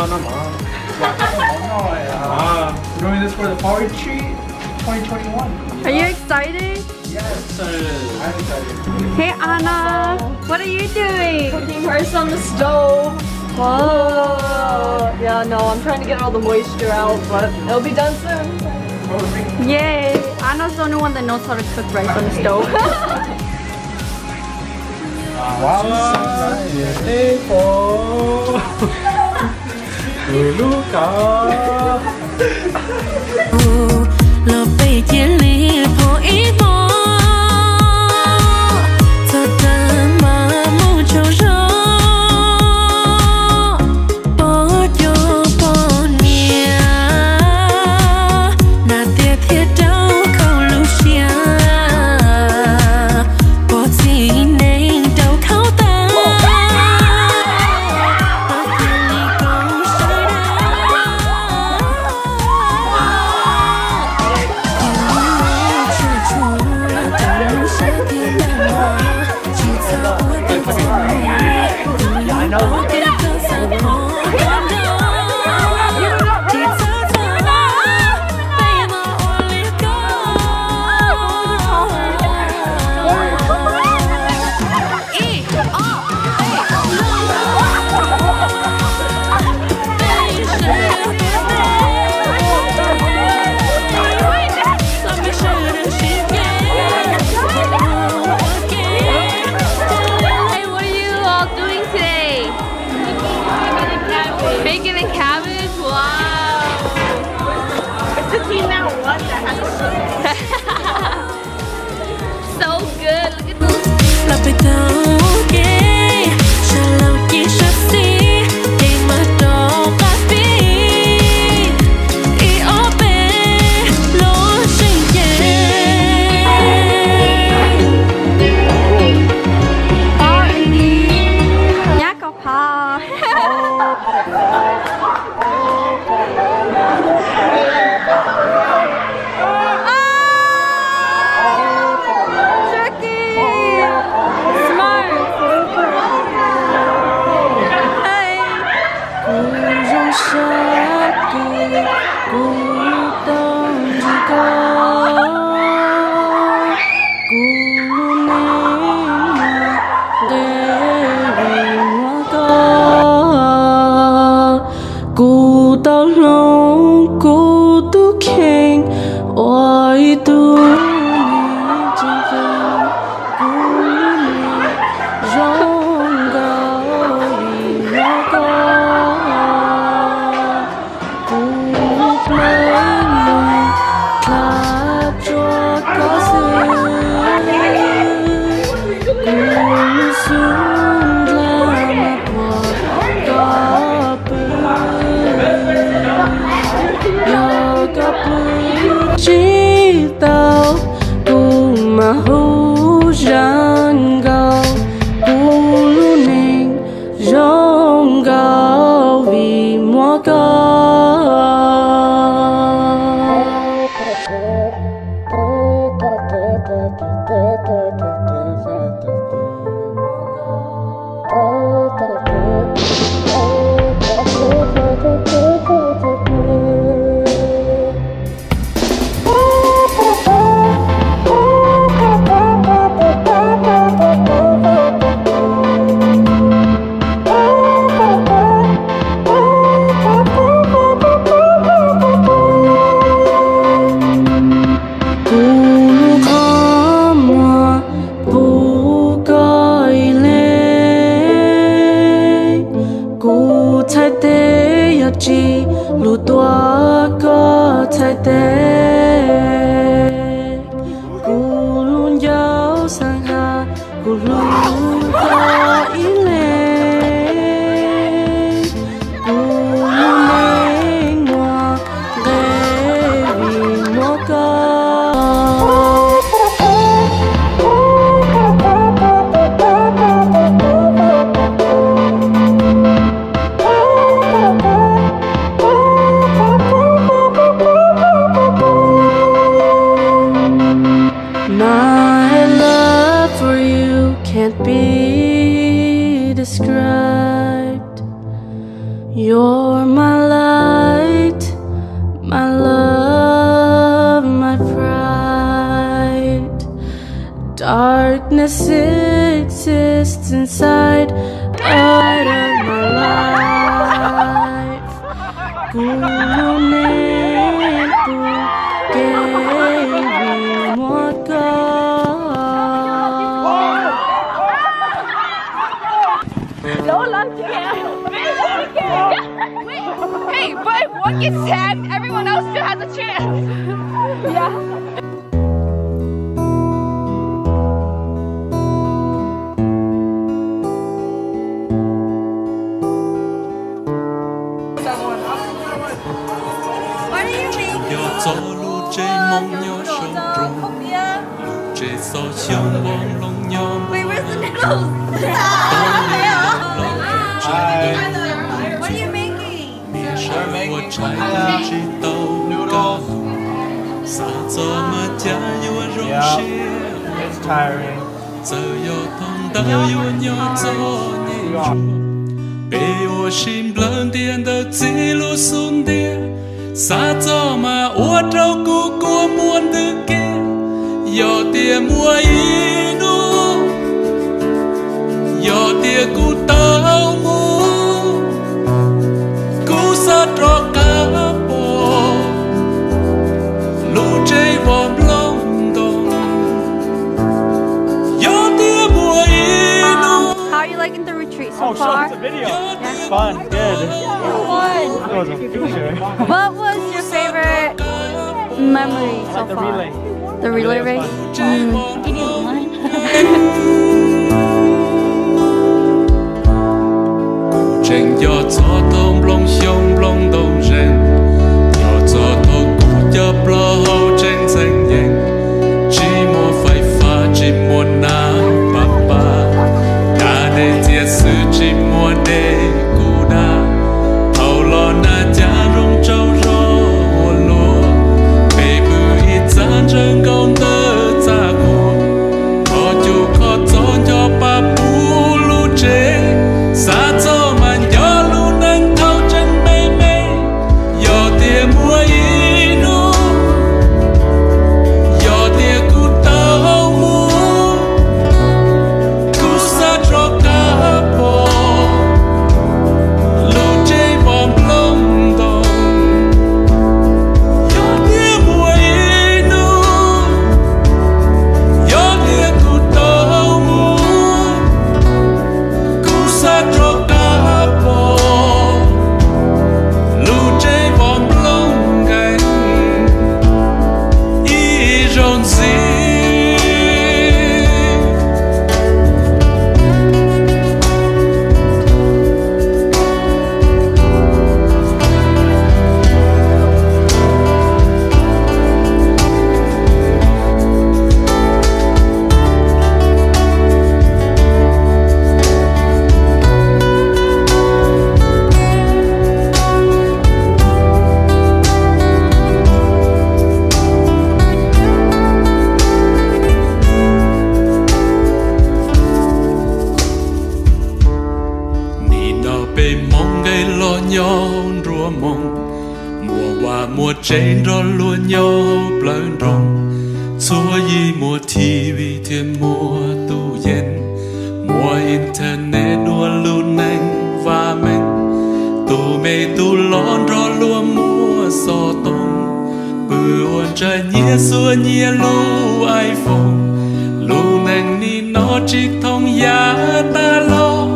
We're doing this for the Fall Retreat 2021. Are you excited? Yes, I'm excited. Hey Anna, what are you doing? Cooking rice on the stove. Whoa. Yeah, no, I'm trying to get all the moisture out, but it'll be done soon. Yay! Anna's the only one that knows how to cook rice on the stove. Wow, You're my light, my love, my pride. Darkness exists inside out of my life. Kunin ku kewi moga. Hey, but if one gets tagged, everyone else still has a chance. Yeah. What are you making? Wait, where's the noodles? What are you making? We're making noodles. Yeah, it's tiring. Sa cho mà uất rau cu của muôn thứ kia, yo tia mua inu, yo tia cu tao mu, cu sa trọ cá bò, lu chơi vòm lông đồng, yo tia mua inu. How are you liking the retreat so Oh, so far? it's a video. It's fun, good. It was a feature. What was your favorite memory so The far? relay. The relay Relay race? was Trên gió gió thông blong xiong blong đông rèn, gió gió thông cú gió blo hậu trên danh nhện, chỉ mua phải pha chỉ mua nắng ba ba, đã để tiệt sự chỉ mua để cú đa, hậu lo na cha rong trâu rô lúa, bề bự ít gian chân công tơ cha cô, khó chu khó gió gió ba bù lu chế, sa cho mà gió lu nâng thâu chân mê mê, gió tia mua inu, gió tia cu tao mu, cu sa trọ cá bò, lu chơi vòm lông đồng, gió tia mua inu, gió tia cu tao mu, cu sa trọ cá bò, lu chơi vòm lông gành, y rộn rĩ. Nì đò bê mong gây lo nhau rùa mong, mùa hoa mùa trên rồi lúa nhau plơn rong, xua yi mùa TV thêm mùa tu yen, mùa internet đua luôn anh và mình, tu mê tu lon rồi lúa mùa so tông, bự ôn trời nhia xua nhia lu iPhone, lu anh ni nó chỉ thông giá ta lo.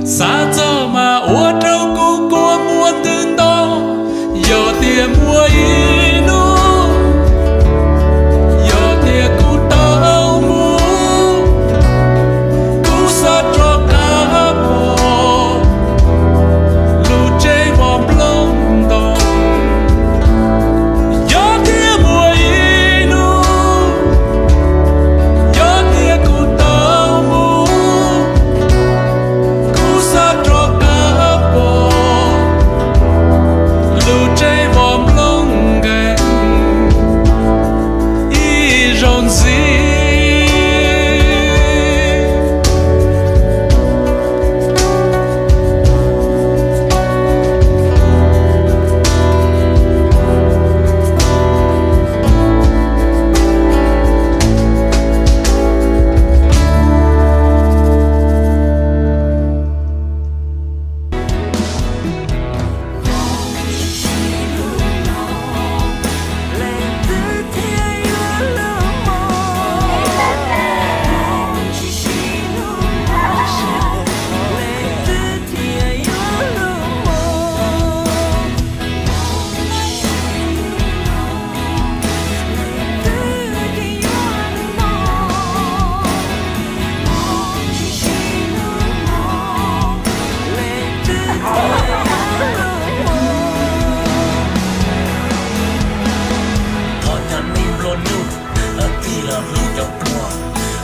Sa cho mà uất rau cu của muôn thứ đó, gió tia mua inu, gió tia cu tao mu, cu sa trọ cá bò, lu chơi vòm lông đồng, gió tia mua inu, gió tia cu tao mu, cu sa trọ cá bò, lu chơi vòm lông đi là hương nhập mùa